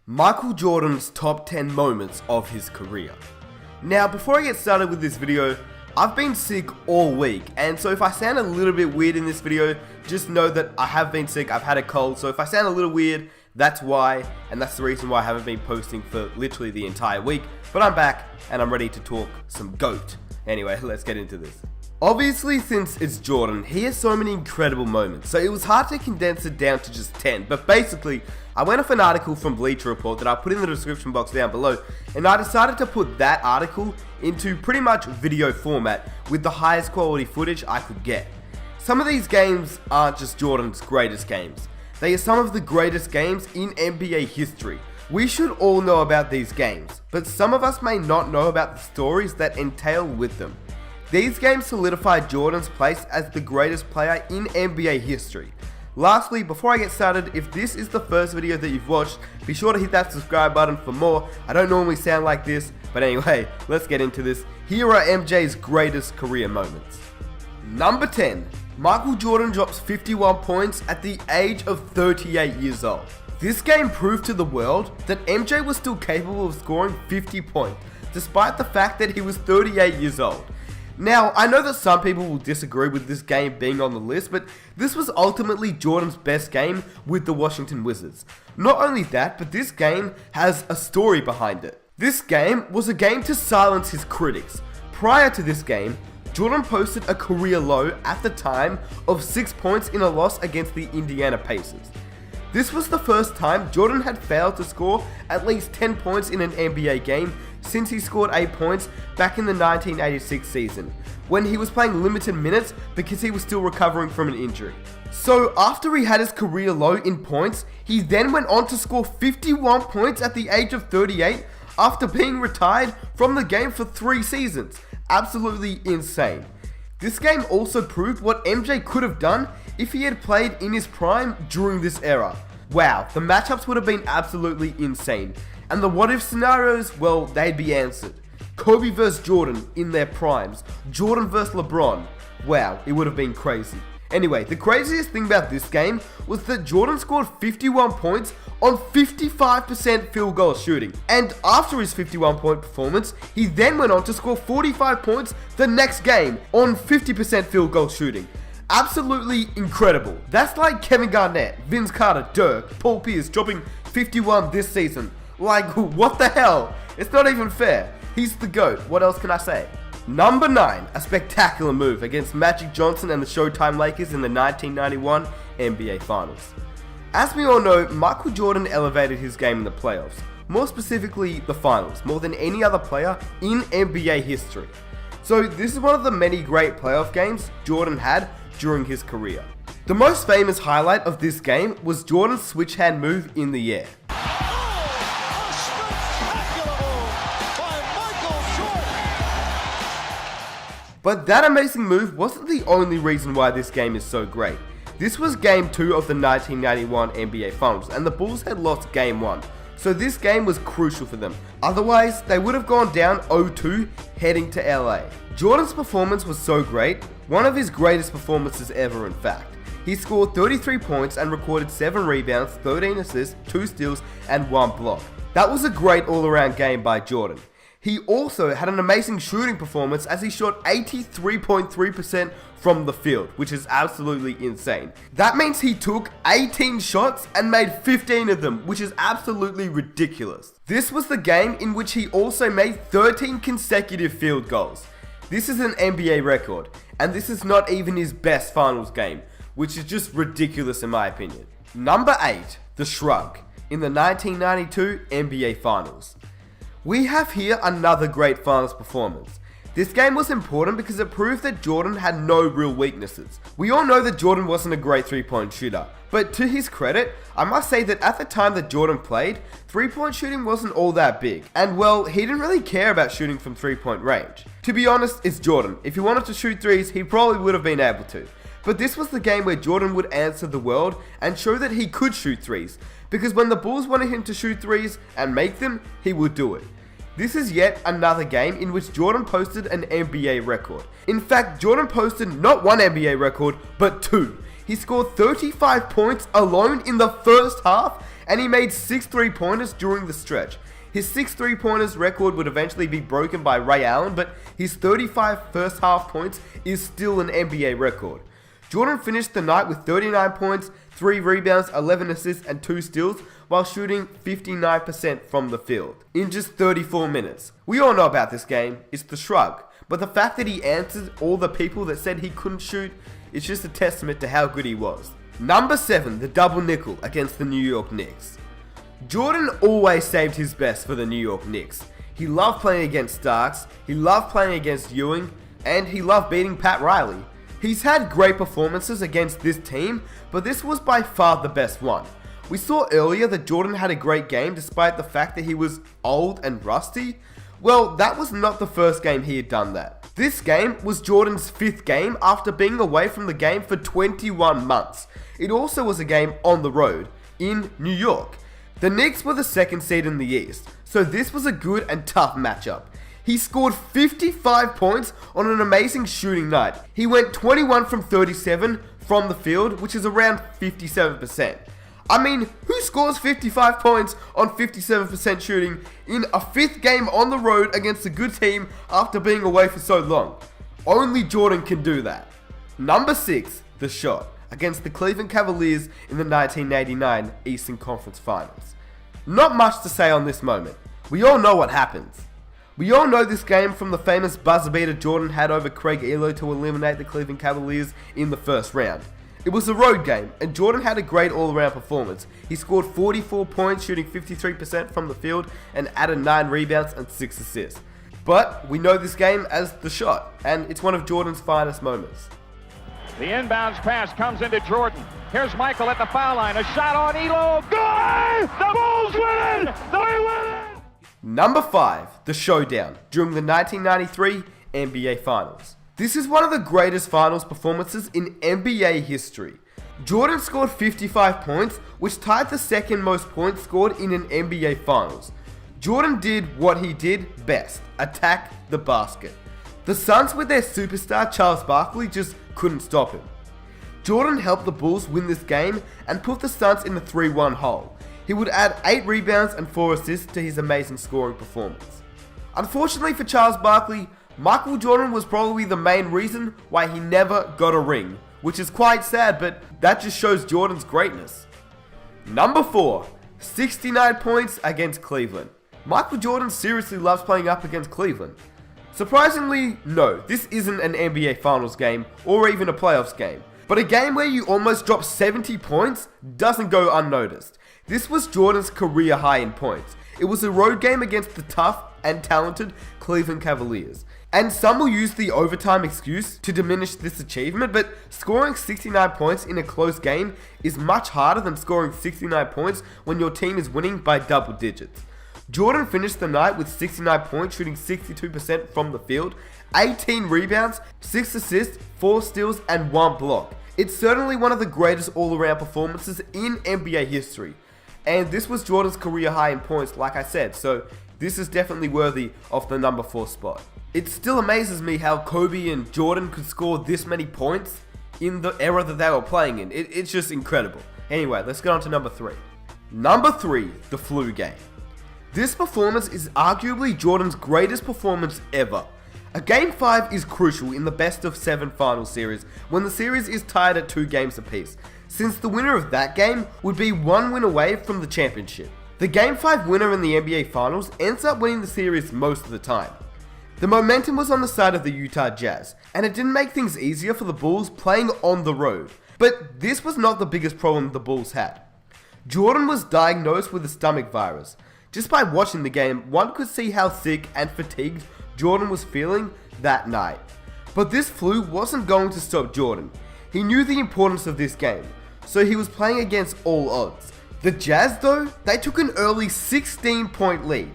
Michael Jordan's top 10 moments of his career. Now, before I get started with this video, I've been sick all week, and so if I sound a little bit weird in this video, just know that I have been sick. I've had a cold, so if I sound a little weird, that's why, and that's the reason why I haven't been posting for literally the entire week. But I'm back, and I'm ready to talk some GOAT. Anyway, let's get into this. Obviously, since it's Jordan, he has so many incredible moments, so it was hard to condense it down to just 10, but basically, I went off an article from Bleacher Report that I put in the description box down below, and I decided to put that article into pretty much video format with the highest quality footage I could get. Some of these games aren't just Jordan's greatest games, they are some of the greatest games in NBA history. We should all know about these games, but some of us may not know about the stories that entail with them. These games solidified Jordan's place as the greatest player in NBA history. Lastly, before I get started, if this is the first video that you've watched, be sure to hit that subscribe button for more. I don't normally sound like this, but anyway, let's get into this. Here are MJ's greatest career moments. Number 10. Michael Jordan drops 51 points at the age of 38 years old. This game proved to the world that MJ was still capable of scoring 50 points, despite the fact that he was 38 years old. Now, I know that some people will disagree with this game being on the list, but this was ultimately Jordan's best game with the Washington Wizards. Not only that, but this game has a story behind it. This game was a game to silence his critics. Prior to this game, Jordan posted a career low at the time of 6 points in a loss against the Indiana Pacers. This was the first time Jordan had failed to score at least 10 points in an NBA game since he scored 8 points back in the 1986 season, when he was playing limited minutes because he was still recovering from an injury. So after he had his career low in points, he then went on to score 51 points at the age of 38 after being retired from the game for 3 seasons. Absolutely insane. This game also proved what MJ could have done if he had played in his prime during this era. Wow, the matchups would have been absolutely insane. And the what if scenarios, well, they'd be answered. Kobe vs Jordan in their primes. Jordan vs LeBron. Wow, it would have been crazy. Anyway, the craziest thing about this game was that Jordan scored 51 points on 55% field goal shooting. And after his 51 point performance, he then went on to score 45 points the next game on 50% field goal shooting. Absolutely incredible. That's like Kevin Garnett, Vince Carter, Dirk, Paul Pierce dropping 51 this season. Like, what the hell? It's not even fair. He's the GOAT. What else can I say? Number 9. A spectacular move against Magic Johnson and the Showtime Lakers in the 1991 NBA Finals. As we all know, Michael Jordan elevated his game in the playoffs, more specifically the finals, more than any other player in NBA history. So this is one of the many great playoff games Jordan had during his career. The most famous highlight of this game was Jordan's switch hand move in the air. But that amazing move wasn't the only reason why this game is so great. This was game 2 of the 1991 NBA Finals, and the Bulls had lost game 1. So this game was crucial for them. Otherwise, they would have gone down 0-2 heading to LA. Jordan's performance was so great, one of his greatest performances ever in fact. He scored 33 points and recorded 7 rebounds, 13 assists, 2 steals, and 1 block. That was a great all-around game by Jordan. He also had an amazing shooting performance as he shot 83.3% from the field, which is absolutely insane. That means he took 18 shots and made 15 of them, which is absolutely ridiculous. This was the game in which he also made 13 consecutive field goals. This is an NBA record, and this is not even his best finals game, which is just ridiculous in my opinion. Number 8. The Shrug in the 1992 NBA Finals. We have here another great finals performance. This game was important because it proved that Jordan had no real weaknesses. We all know that Jordan wasn't a great 3-point shooter, but to his credit, I must say that at the time that Jordan played, 3-point shooting wasn't all that big. And well, he didn't really care about shooting from 3-point range. To be honest, it's Jordan. If he wanted to shoot threes, he probably would have been able to. But this was the game where Jordan would answer the world and show that he could shoot threes, because when the Bulls wanted him to shoot threes and make them, he would do it. This is yet another game in which Jordan posted an NBA record. In fact, Jordan posted not one NBA record, but 2. He scored 35 points alone in the first half and he made 6 3-pointers during the stretch. His 6 3-pointers record would eventually be broken by Ray Allen, but his 35 first half points is still an NBA record. Jordan finished the night with 39 points, 3 rebounds, 11 assists, and 2 steals, while shooting 59% from the field in just 34 minutes. We all know about this game, it's the shrug, but the fact that he answered all the people that said he couldn't shoot is just a testament to how good he was. Number 7, the double nickel against the New York Knicks. Jordan always saved his best for the New York Knicks. He loved playing against Starks, he loved playing against Ewing, and he loved beating Pat Riley. He's had great performances against this team, but this was by far the best one. We saw earlier that Jordan had a great game despite the fact that he was old and rusty. Well, that was not the first game he had done that. This game was Jordan's 5th game after being away from the game for 21 months. It also was a game on the road, in New York. The Knicks were the 2nd seed in the East, so this was a good and tough matchup. He scored 55 points on an amazing shooting night. He went 21 from 37 from the field, which is around 57%. I mean, who scores 55 points on 57% shooting in a 5th game on the road against a good team after being away for so long? Only Jordan can do that. Number 6, the shot against the Cleveland Cavaliers in the 1989 Eastern Conference Finals. Not much to say on this moment. We all know what happens. We all know this game from the famous buzzer beater Jordan had over Craig Elo to eliminate the Cleveland Cavaliers in the first round. It was a road game, and Jordan had a great all-around performance. He scored 44 points, shooting 53% from the field, and added 9 rebounds and 6 assists. But we know this game as the shot, and it's one of Jordan's finest moments. The inbounds pass comes into Jordan. Here's Michael at the foul line. A shot on Elo. Good! The Bulls win it! They win it! Number 5, the showdown during the 1993 NBA Finals. This is one of the greatest finals performances in NBA history. Jordan scored 55 points, which tied the 2nd most points scored in an NBA Finals. Jordan did what he did best, attack the basket. The Suns with their superstar Charles Barkley just couldn't stop him. Jordan helped the Bulls win this game and put the Suns in the 3-1 hole. He would add 8 rebounds and 4 assists to his amazing scoring performance. Unfortunately for Charles Barkley, Michael Jordan was probably the main reason why he never got a ring, which is quite sad, but that just shows Jordan's greatness. Number 4, 69 points against Cleveland. Michael Jordan seriously loves playing up against Cleveland. Surprisingly, no, this isn't an NBA Finals game or even a playoffs game, but a game where you almost drop 70 points doesn't go unnoticed. This was Jordan's career high in points. It was a road game against the tough and talented Cleveland Cavaliers. And some will use the overtime excuse to diminish this achievement, but scoring 69 points in a close game is much harder than scoring 69 points when your team is winning by double digits. Jordan finished the night with 69 points, shooting 62% from the field, 18 rebounds, 6 assists, 4 steals, and 1 block. It's certainly one of the greatest all-around performances in NBA history. And this was Jordan's career high in points, like I said, so this is definitely worthy of the number 4 spot. It still amazes me how Kobe and Jordan could score this many points in the era that they were playing in. It's just incredible. Anyway, let's get on to number 3. Number 3, the flu game. This performance is arguably Jordan's greatest performance ever. A Game 5 is crucial in the best of 7 final series when the series is tied at 2 games apiece, since the winner of that game would be 1 win away from the championship. The Game 5 winner in the NBA Finals ends up winning the series most of the time. The momentum was on the side of the Utah Jazz, and it didn't make things easier for the Bulls playing on the road. But this was not the biggest problem the Bulls had. Jordan was diagnosed with a stomach virus. Just by watching the game, one could see how sick and fatigued Jordan was feeling that night. But this flu wasn't going to stop Jordan. He knew the importance of this game, so he was playing against all odds. The Jazz though, they took an early 16-point lead,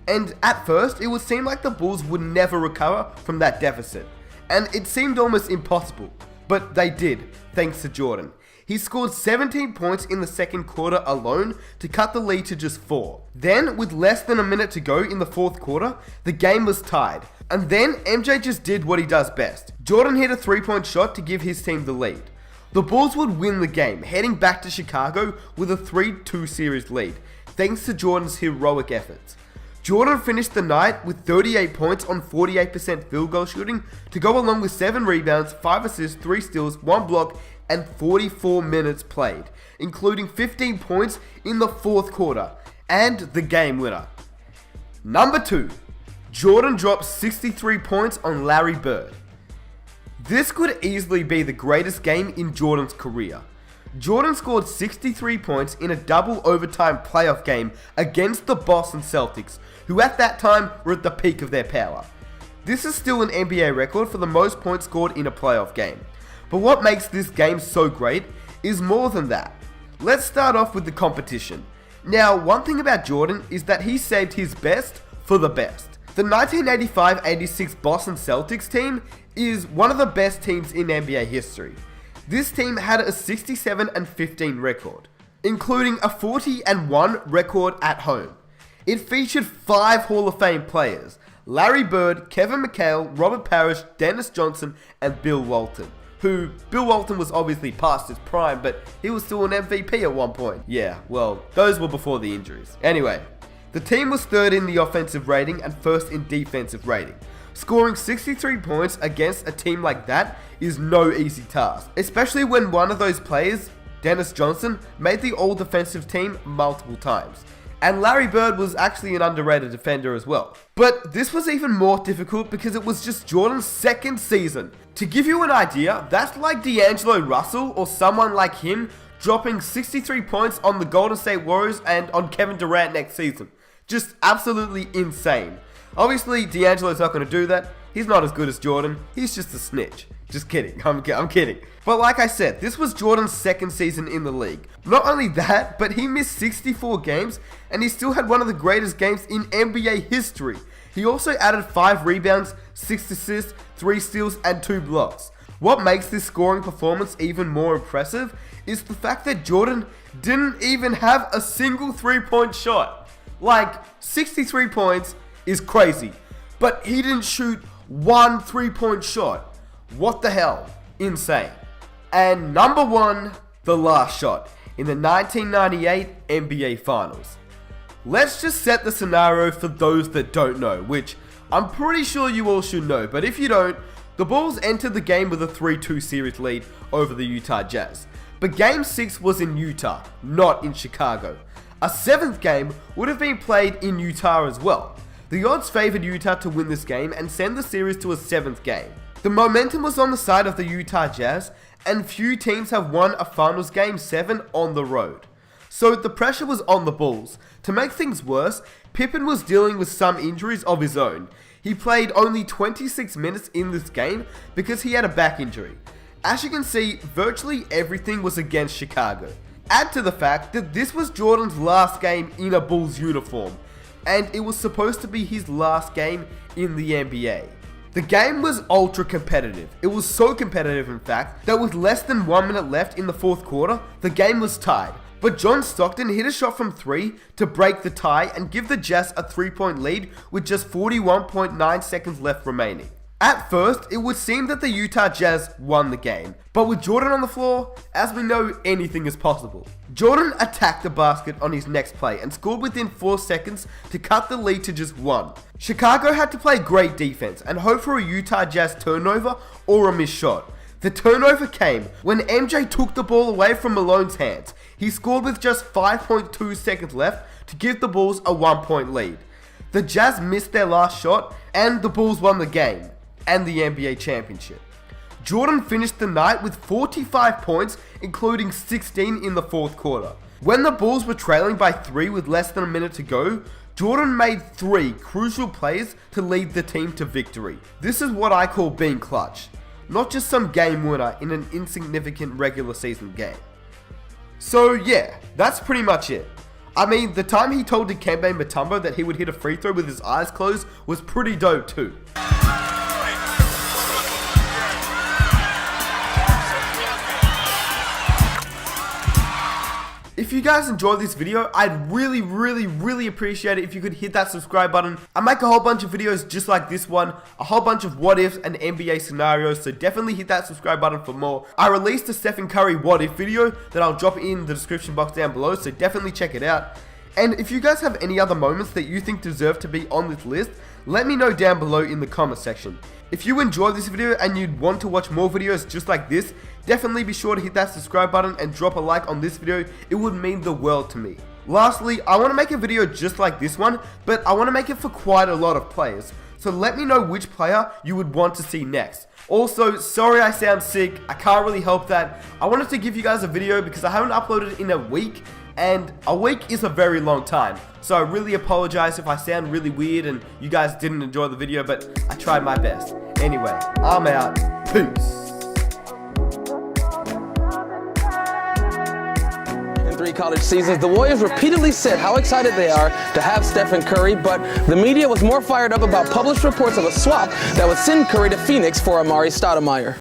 and at first it would seem like the Bulls would never recover from that deficit, and it seemed almost impossible, but they did, thanks to Jordan. He scored 17 points in the second quarter alone to cut the lead to just 4. Then, with less than a minute to go in the fourth quarter, the game was tied. And then, MJ just did what he does best. Jordan hit a 3-point shot to give his team the lead. the Bulls would win the game, heading back to Chicago with a 3-2 series lead, thanks to Jordan's heroic efforts. Jordan finished the night with 38 points on 48% field goal shooting to go along with 7 rebounds, 5 assists, 3 steals, 1 block, and 44 minutes played, including 15 points in the fourth quarter, and the game winner. Number 2, Jordan dropped 63 points on Larry Bird. This could easily be the greatest game in Jordan's career. Jordan scored 63 points in a double overtime playoff game against the Boston Celtics, who at that time were at the peak of their power. This is still an NBA record for the most points scored in a playoff game. But what makes this game so great is more than that. Let's start off with the competition. Now, one thing about Jordan is that he saved his best for the best. The 1985-86 Boston Celtics team is one of the best teams in NBA history. This team had a 67-15 record, including a 40-1 record at home. It featured 5 Hall of Fame players: Larry Bird, Kevin McHale, Robert Parrish, Dennis Johnson, and Bill Walton. Bill Walton was obviously past his prime, but he was still an MVP at one point. Yeah, well, those were before the injuries. Anyway, the team was 3rd in the offensive rating and 1st in defensive rating. Scoring 63 points against a team like that is no easy task, especially when one of those players, Dennis Johnson, made the all-defensive team multiple times. And Larry Bird was actually an underrated defender as well. But this was even more difficult because it was just Jordan's 2nd season. To give you an idea, that's like D'Angelo Russell or someone like him dropping 63 points on the Golden State Warriors and on Kevin Durant next season. Just absolutely insane. Obviously, D'Angelo's not going to do that. He's not as good as Jordan. He's just a snitch. Just kidding. I'm kidding. But like I said, this was Jordan's 2nd season in the league. Not only that, but he missed 64 games and he still had one of the greatest games in NBA history. He also added 5 rebounds, 6 assists, 3 steals, and 2 blocks. What makes this scoring performance even more impressive is the fact that Jordan didn't even have a single 3-point shot. Like, 63 points is crazy, but he didn't shoot one 3-point shot. What the hell? Insane. And number 1, the last shot in the 1998 NBA Finals. Let's just set the scenario for those that don't know, which I'm pretty sure you all should know, but if you don't, the Bulls entered the game with a 3-2 series lead over the Utah Jazz. But Game 6 was in Utah, not in Chicago. A 7th game would have been played in Utah as well. The odds favored Utah to win this game and send the series to a 7th game. The momentum was on the side of the Utah Jazz, and few teams have won a finals game 7 on the road. So the pressure was on the Bulls. To make things worse, Pippen was dealing with some injuries of his own. He played only 26 minutes in this game because he had a back injury. As you can see, virtually everything was against Chicago. Add to the fact that this was Jordan's last game in a Bulls uniform, and it was supposed to be his last game in the NBA. The game was ultra competitive. It was so competitive, in fact, that with less than 1 minute left in the fourth quarter, the game was tied. But John Stockton hit a shot from 3 to break the tie and give the Jazz a 3-point lead with just 41.9 seconds left remaining. At first, it would seem that the Utah Jazz won the game, but with Jordan on the floor, as we know, anything is possible. Jordan attacked the basket on his next play and scored within 4 seconds to cut the lead to just 1. Chicago had to play great defense and hope for a Utah Jazz turnover or a missed shot. The turnover came when MJ took the ball away from Malone's hands. He scored with just 5.2 seconds left to give the Bulls a 1-point lead. The Jazz missed their last shot and the Bulls won the game and the NBA championship. Jordan finished the night with 45 points, including 16 in the fourth quarter. When the Bulls were trailing by 3 with less than a minute to go, Jordan made 3 crucial plays to lead the team to victory. This is what I call being clutch, not just some game winner in an insignificant regular season game. So yeah, that's pretty much it. I mean, the time he told Dikembe Mutombo that he would hit a free throw with his eyes closed was pretty dope too. If you guys enjoyed this video, I'd really appreciate it if you could hit that subscribe button. I make a whole bunch of videos just like this one, a whole bunch of what ifs and NBA scenarios, so definitely hit that subscribe button for more. I released a Stephen Curry what if video that I'll drop in the description box down below, so definitely check it out. And if you guys have any other moments that you think deserve to be on this list, let me know down below in the comment section. If you enjoyed this video and you'd want to watch more videos just like this, definitely be sure to hit that subscribe button and drop a like on this video. It would mean the world to me. Lastly, I want to make a video just like this one, but I want to make it for quite a lot of players. So let me know which player you would want to see next. Also, sorry I sound sick, I can't really help that. I wanted to give you guys a video because I haven't uploaded in a week, and a week is a very long time. So I really apologize if I sound really weird and you guys didn't enjoy the video, but I tried my best. Anyway, I'm out. Peace. In 3 college seasons, the Warriors repeatedly said how excited they are to have Stephen Curry, but the media was more fired up about published reports of a swap that would send Curry to Phoenix for Amari Stoudemire.